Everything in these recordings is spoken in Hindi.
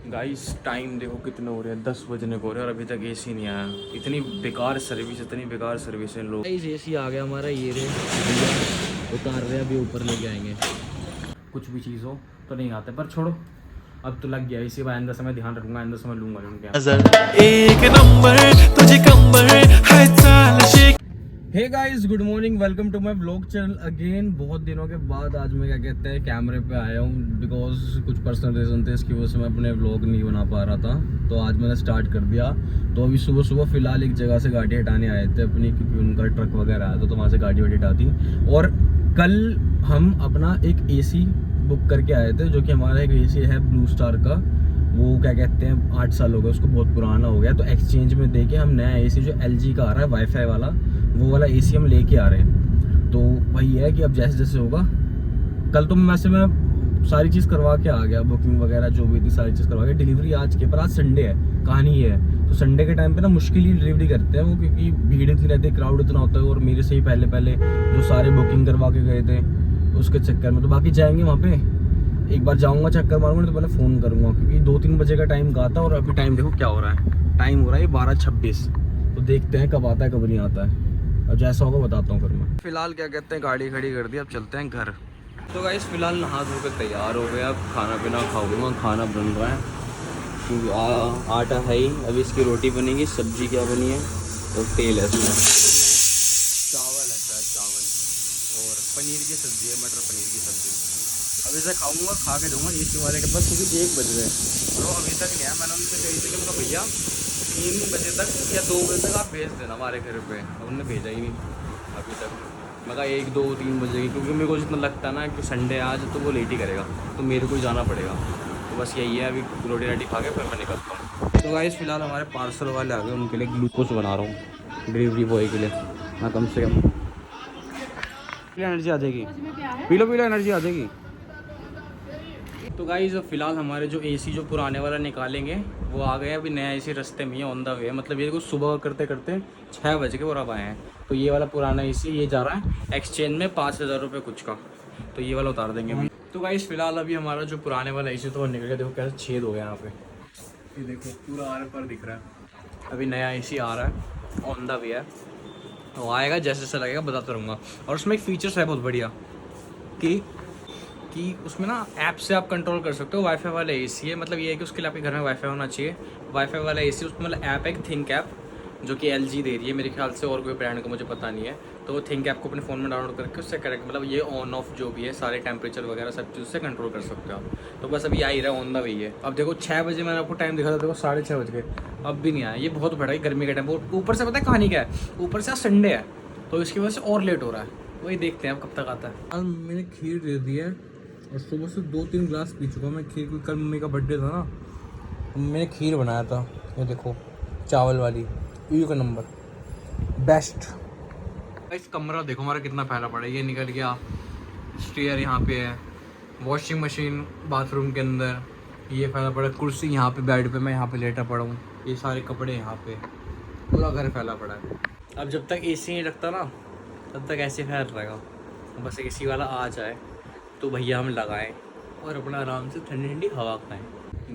गाइस टाइम देखो कितने हो रहे हैं, 10 बजने को हो रहे हैं और अभी तक एसी नहीं आया। इतनी बेकार सर्विस है लोग। गाइस एसी आ गया हमारा, ये रे उतार रहे हैं, अभी ऊपर लेके आएंगे। कुछ भी चीज़ हो तो नहीं आते, पर छोड़ो, अब तो लग गया इसी बार। आइंदा समय ध्यान रखूंगा, आइंदा समय लूंगा उनके। एक नंबर तुझे कंबर है चाल शेख। Hey guys, good morning, welcome to my vlog channel again. बहुत दिनों के बाद आज मैं क्या कहते हैं कैमरे पे आया हूँ, बिकॉज कुछ पर्सनल रीज़न थे, इसकी वजह से मैं अपने व्लॉग नहीं बना पा रहा था। तो आज मैंने स्टार्ट कर दिया। तो अभी सुबह सुबह फ़िलहाल एक जगह से गाड़ी हटाने आए थे अपनी, क्योंकि उनका ट्रक वगैरह आया था, तो वहाँ से गाड़ी वाड़ी हटाती। और कल हम अपना एक AC बुक करके आए थे, जो कि हमारा एक AC है ब्लू स्टार का। वो क्या कहते हैं 8 साल हो गए उसको, बहुत पुराना हो गया। तो एक्सचेंज में देके हम नया AC जो LG का आ रहा है वाईफाई वाला, वो वाला AC हम लेके आ रहे हैं। तो वही है कि अब जैसे जैसे होगा, कल तो मैं सारी चीज़ करवा के आ गया, बुकिंग वगैरह जो भी थी सारी चीज़ करवा के। डिलीवरी आज के, पर आज संडे है, कहानी ये है। तो संडे के टाइम पे ना मुश्किल ही डिलीवरी करते हैं वो, क्योंकि भीड़ इतनी रहती है, क्राउड इतना होता है। और मेरे से ही पहले जो सारे बुकिंग करवा के गए थे उसके चक्कर में, तो बाकी जाएंगे वहाँ पे। एक बार जाऊँगा, चक्कर मारूंगा, तो पहले फ़ोन करूँगा, क्योंकि 2-3 बजे का टाइम कहा था। और अभी टाइम देखो क्या हो रहा है, टाइम हो रहा है 12:26। तो देखते हैं कब आता है कब नहीं आता है। अब जैसा होगा बताता हूँ फिर मैं। फिलहाल क्या कहते हैं गाड़ी खड़ी कर दी, अब चलते हैं घर। तो गाइस फिलहाल नहा धो कर तैयार हो गए, अब खाना पीना खाऊंगा। खाना बन रहा है क्योंकि आटा है ही। अभी इसकी रोटी बनेगी, सब्जी क्या बनी है और तेल है इसमें, चावल है शायद, चावल और पनीर की सब्जी है, मटर पनीर की सब्जी। अब इसे खाऊंगा, खा के दूंगा AC वाले के पास, क्योंकि 1 बज गए और वो अभी तक नहीं आया। मैंने उनसे कही थी कि मैं भैया 3 बजे तक या 2 बजे तक आप भेज देना हमारे घर पे, उन्होंने भेजा ही नहीं अभी तक। मैं कहा 1, 2, 3 बजे की, क्योंकि मेरे को जितना लगता है ना कि संडे आज तो वो लेट ही करेगा, तो मेरे को ही जाना पड़ेगा। तो बस यही है, अभी रोटी राटी खा के फिर मैं निकलता हूँ। तो गाइस फिलहाल हमारे पार्सल वाले आ गए, उनके लिए ग्लूकोज बना रहा हूँ डिलीवरी बॉय के लिए। हाँ कम से कम एनर्जी आ जाएगी, पी लो एनर्जी आ जाएगी। तो गाइस फिलहाल हमारे जो AC जो पुराने वाला निकालेंगे वो आ गए। अभी नया AC रास्ते में ऑन द वे है, मतलब ये कुछ सुबह करते करते 6 बज के और अब आए हैं। तो ये वाला पुराना AC ये जा रहा है एक्सचेंज में 5,000 रुपये कुछ का, तो ये वाला उतार देंगे अभी। तो गाइस फिलहाल अभी हमारा जो पुराने वाला AC तो निकल गया। देखो कैसे छेद हो गया यहाँ पे, ये देखो पूरा आर पर दिख रहा है। अभी नया AC आ रहा है, ऑन द वे है, तो आएगा जैसे जैसे लगेगा बताता रहूँगा। और उसमें एक फ़ीचर्स है बहुत बढ़िया कि उसमें ना ऐप से आप कंट्रोल कर सकते हो। वाईफाई वाला AC है, मतलब ये है कि उसके लिए आपके घर में वाईफाई होना चाहिए। वाईफाई वाला AC उसमें मतलब ऐप है, थिंक ऐप, जो कि LG दे रही है मेरे ख्याल से, और कोई ब्रांड का मुझे पता नहीं है। तो वो थिंक ऐप को अपने फ़ोन में डाउनलोड करके उससे करेक्ट, मतलब ये ऑन ऑफ जो भी है सारे टेम्परेचर वगैरह सब चीज़ उससे कंट्रोल कर सकते हो आप। तो बस अभी आ ही रहा है, ऑन द वे है। अब देखो 6 बजे मैंने आपको टाइम दिखा था, देखो 6:30 बज गए, अब भी नहीं आया। ये बहुत बड़ा है गर्मी का टाइम, ऊपर से पता है कहानी क्या है, ऊपर से आज संडे है, तो इसकी वजह से और लेट हो रहा है। वही देखते हैं अब कब तक आता है। कल मैंने खीर दे दी है और सुबह से 2-3 ग्लास पी चुका मैं खीर। कल मम्मी का बर्थडे था ना, मैंने खीर बनाया था, ये देखो चावल वाली, EU का नंबर, बेस्ट। इस कमरा देखो हमारा कितना फैला पड़ा है, ये निकल गया, स्टेयर यहाँ पे है, वॉशिंग मशीन बाथरूम के अंदर, ये फैला पड़ा, कुर्सी यहाँ पे, बेड पे मैं यहाँ पे लेटा पड़ा हूँ, ये सारे कपड़े यहाँ पे, पूरा घर फैला पड़ा है। अब जब तक AC नहीं रखता ना तब तक ऐसे फैल रहेगा। बस AC वाला आ जाए तो भैया हम लगाएं और अपना आराम से ठंडी ठंडी हवा खाएं।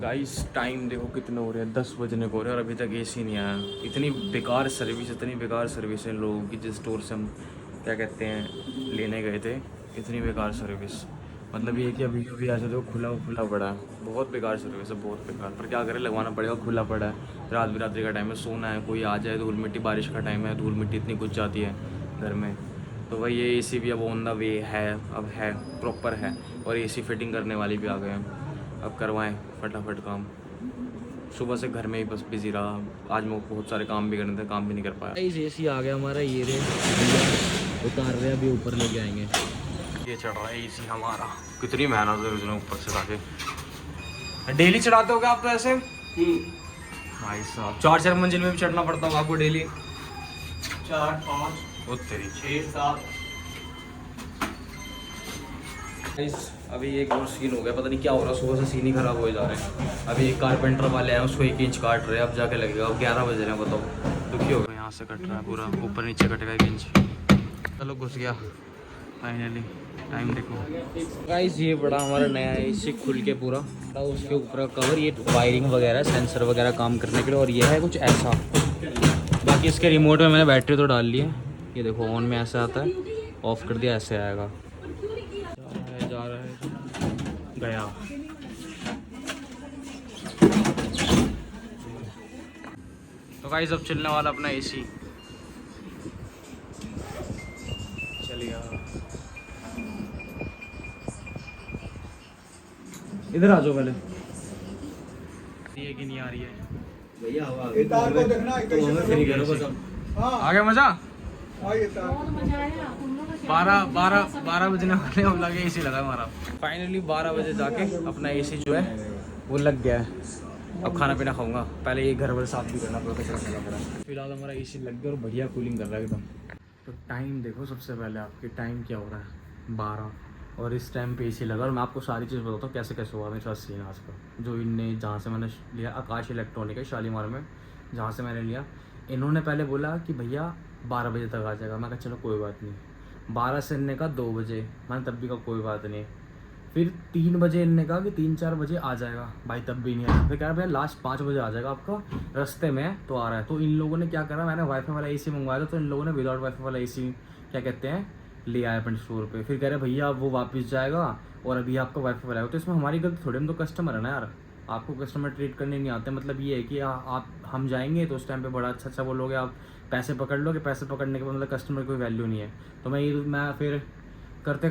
गाइस टाइम देखो कितने हो रहे हैं, 10 बजने को हो रहे हैं और अभी तक AC नहीं आया। इतनी बेकार सर्विस है इन लोगों की, जिस स्टोर से हम क्या कहते हैं लेने गए थे, इतनी बेकार सर्विस। मतलब ये कि अभी अभी ऐसे देखो खुला पड़ा है, बहुत बेकार सर्विस है, बहुत बेकार। पर क्या करें, लगवाना पड़ेगा, खुला पड़ा है, रात बिरात्रि का टाइम है, सोना है, कोई आ जाए, धूल मिट्टी, बारिश का टाइम है, धूल मिट्टी इतनी कुछ जाती है घर में। तो वही ये AC भी अब ऑन द वे है, अब है, प्रॉपर है। और AC फिटिंग करने वाली भी आ गए हैं, अब करवाएं फटाफट काम। सुबह से घर में ही बस बिजी रहा, आज मैं बहुत सारे काम भी करने थे, काम भी नहीं कर पाया। गाइस AC आ गया हमारा, ये रे उतार रहे हैं, अभी ऊपर लेके आएंगे। ये चढ़ रहा है AC हमारा, कितनी मेहनत है उसने ऊपर से लाके। डेली चढ़ाते हो क्या आप तो ऐसे? भाई साहब 4-4 मंजिल में भी चढ़ना पड़ता होगा आपको डेली? 4-5 तेरी 6-7। अभी एक और सीन हो गया, पता नहीं क्या हो रहा है, सुबह से सीन ही खराब हो जा रहे हैं। अभी एक कारपेंटर वाले आए, उसको 1 इंच काट रहे हैं, अब जाके लगेगा। अब 11 बज रहे हैं, बताओ दुखी हो गया। यहाँ से कट रहा है पूरा, ऊपर नीचे कटेगा 1 इंच। चलो घुस गया फाइनली। टाइम देखो गाइस, ये बड़ा हमारा नया एसी खुल के पूरा, उसके ऊपर कवर, ये वायरिंग वगैरह सेंसर वगैरह काम करने के लिए, और ये है कुछ ऐसा। बाकी इसके रिमोट में मैंने बैटरी तो डाल ली है, ये देखो ऑन में ऐसे आता है, ऑफ कर दिया ऐसे आएगा। जा रहा है गया। तो गाइस अब चलने वाला अपना एसी, चलिए इधर आ जाओ पहले। ये कि नहीं आ रही है भैया हवा फ्री करो बस अब। आ गया मजा। 12 बजने वाले हम लगे, एसी लगा हमारा। फाइनली 12 बजे जाके अपना एसी जो है वो लग गया है। अब खाना पीना खाऊंगा, पहले ये घर वर साफ भी करना पड़ा। फिलहाल हमारा एसी लग गया और बढ़िया कूलिंग कर रहा है एकदम। तो टाइम देखो सबसे पहले आपके, टाइम क्या हो रहा है 12, और इस टाइम पे एसी लगा। और मैं आपको सारी चीज़ बताता हूँ कैसे कैसे हुआ मेरे साथ सीन आज का। जो इनने जहाँ से मैंने लिया, आकाश इलेक्ट्रॉनिक है शालीमार में, जहाँ से मैंने लिया, इन्होंने पहले बोला कि भैया 12 बजे तक आ जाएगा। मैं कहा चलो कोई बात नहीं। 12 से इनने कहा 2 बजे, मैंने तब भी कहा कोई बात नहीं। फिर 3 बजे इनने कहा कि 3-4 बजे आ जाएगा, भाई तब भी नहीं आया। फिर कह रहा भैया लास्ट 5 बजे आ जाएगा, आपका रास्ते में है तो आ रहा है। तो इन लोगों ने क्या करा, मैंने वाईफाई वाला एसी मंगवाया था, तो इन लोगों ने विदाउट वाईफाई वाला एसी क्या कहते हैं ले आया अपने स्टोर पे। फिर कह रहे भैया वो वापस जाएगा और अभी आपका वाईफाई वाला है। तो इसमें हमारी गलती थोड़ी, हम तो कस्टमर है ना यार, आपको कस्टमर ट्रीट करने नहीं आते। मतलब ये है कि आप हम जाएंगे तो उस टाइम पे बड़ा अच्छा बोलोगे, आप पैसे पकड़ लोगे, पैसे पकड़ने के मतलब कस्टमर की कोई वैल्यू नहीं है। तो मैं फिर करते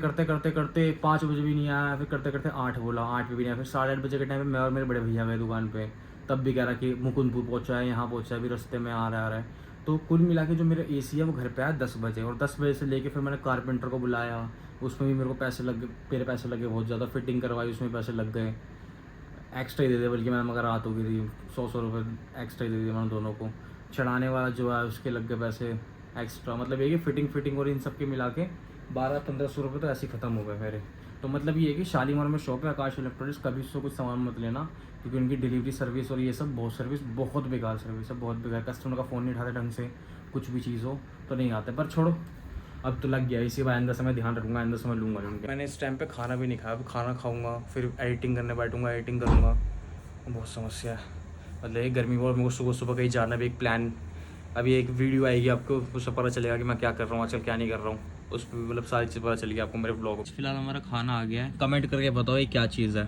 5 बजे भी नहीं आया, फिर करते 8 बोला, 8 पे भी नहीं आया। फिर 8:30 बजे के टाइम पे मैं और मेरे बड़े भैया गए दुकान पे, तब भी कह रहा कि मुकुंदपुर पहुंचा है, यहाँ पहुंचा है, अभी रास्ते में आ रहा है। तो कुल मिला के जो मेरा एसी है वो घर पे आया 10 बजे, और 10 बजे से लेके फिर मैंने कारपेंटर को बुलाया, उसमें भी मेरे को पैसे लग गए, मेरे पैसे लगे बहुत ज़्यादा। फिटिंग करवाई, उसमें पैसे लग गए, एक्स्ट्रा ही दे दिए, बल्कि मैंने मगर रात हो गई थी, 100 रुपये एक्स्ट्रा ही दे दिए मैंने दोनों को। चढ़ाने वाला जो है उसके लग गए पैसे एक्स्ट्रा। मतलब ये कि फिटिंग और इन सब के मिला के 1200-1500 रुपये तो ऐसे ही ख़त्म हो गए मेरे। तो मतलब ये है कि शालीमार में शॉप है आकाश इलेक्ट्रॉनिक्स, कभी उससे कुछ सामान मत लेना, क्योंकि उनकी डिलीवरी सर्विस और ये सब बहुत बेकार सर्विस है, बहुत बेकार। कस्टमर का फ़ोन नहीं उठाते ढंग से, कुछ भी चीज़ हो तो नहीं आते। पर छोड़ो, अब तो लग गया, इसी बार आइंदा समय ध्यान रखूँगा, आइंदा समय लूँगा नहीं। मैंने इस टाइम पे खाना भी नहीं खाया, अब खाना खाऊँगा, फिर एडिटिंग करने बैठूँगा, एडिटिंग करूँगा, बहुत समस्या है। मतलब ये गर्मी में, और मेरे को सुबह कहीं जाना भी, एक प्लान, अभी एक वीडियो आएगी आपको, उससे पता चलेगा कि मैं क्या कर रहा हूँ आजकल, क्या नहीं कर रहा हूँ, उस पर मतलब सारी चीज़ पता चलेगी आपको मेरे ब्लॉग। फिलहाल हमारा खाना आ गया है, कमेंट करके बताओ ये क्या चीज़ है।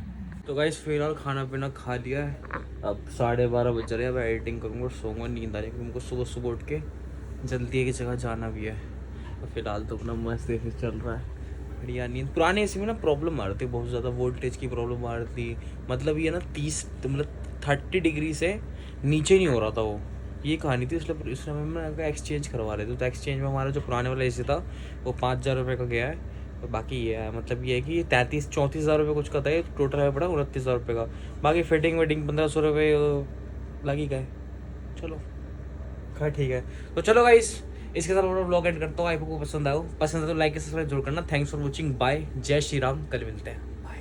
तो गाइस फिलहाल खाना पीना खा लिया है, अब 12:30 बज रहे हैं, अब एडिटिंग करूँगा और सोऊंगा, नींद आ रही है क्योंकि हमको सुबह उठ के जल्दी एक जगह जाना भी है। और फिलहाल तो अपना मस्त ऐसे चल रहा है, बढ़िया नींद। पुराने एसी में ना प्रॉब्लम आ रही थी, बहुत ज़्यादा वोल्टेज की प्रॉब्लम आ रही थी, मतलब ये ना 30 डिग्री से नीचे नहीं हो रहा था वो, ये कहानी थी। इसलिए इस समय में एक्सचेंज करवा रहे थे, तो एक्सचेंज में हमारा जो पुराने वाला एसी था वो 5000 रुपये का गया है, और बाकी ये है, मतलब ये है कि 34 हज़ार रुपये कुछ का था, ये टोटल है पड़ा 29,000 रुपये का। बाकी फिटिंग 1500 रुपये लग ही गए। चलो खैर ठीक है, तो चलो गाइस इसके साथ मैं ब्लॉग एंड करता हूँ। आपको पसंद है तो लाइक सब्सक्राइब जरूर करना। थैंक्स फॉर वॉचिंग, बाय, जय श्री राम, कल मिलते हैं, बाय।